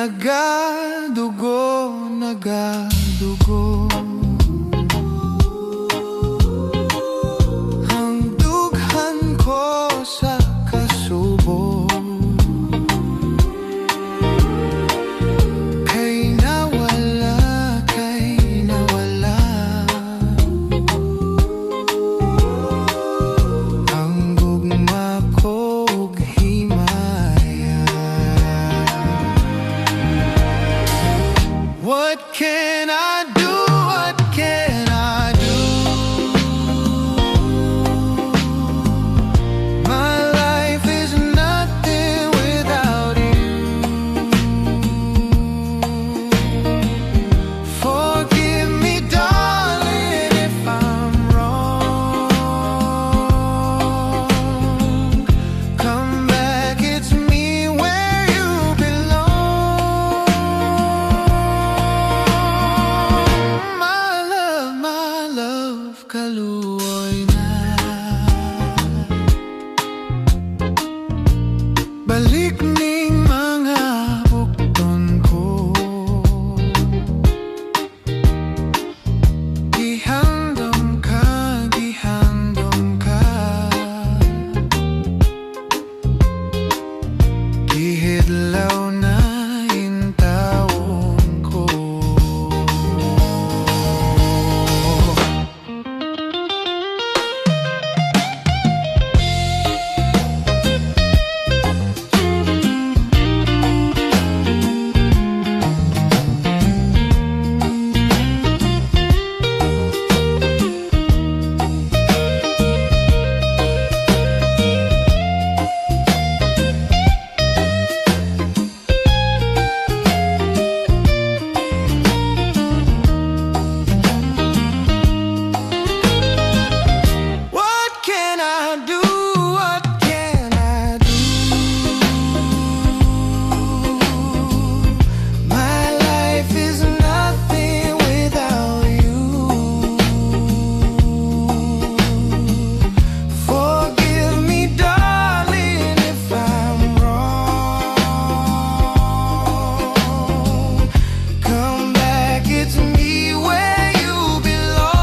nagadugo, nagadugo. Ang dughan ko sa kasubo, kay nawala, kay nawala. Ang gugma ko ug himaya. What can I do? What can I do? My life is nothing without you. Forgive me, darling, if I'm wrong. Come back, it's me where you belong. My love, kaluoy na. Balik ning mga bukton ko. Gihandom ka, gihandom ka. Gihidlaw na intawon ko. What can I do? What can I do? My life is nothing without you. Forgive me, darling, if I'm wrong. Come back, it's me where you belong.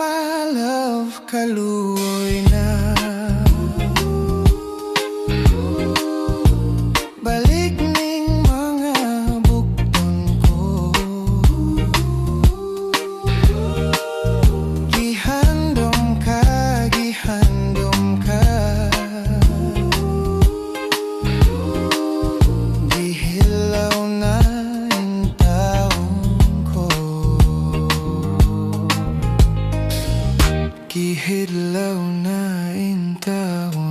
My love, kaluoy na. Balik ning mga bukton ko. Gihandom ka, gihandom ka. Gihidlaw na intawon ko. Gihidlaw na intawon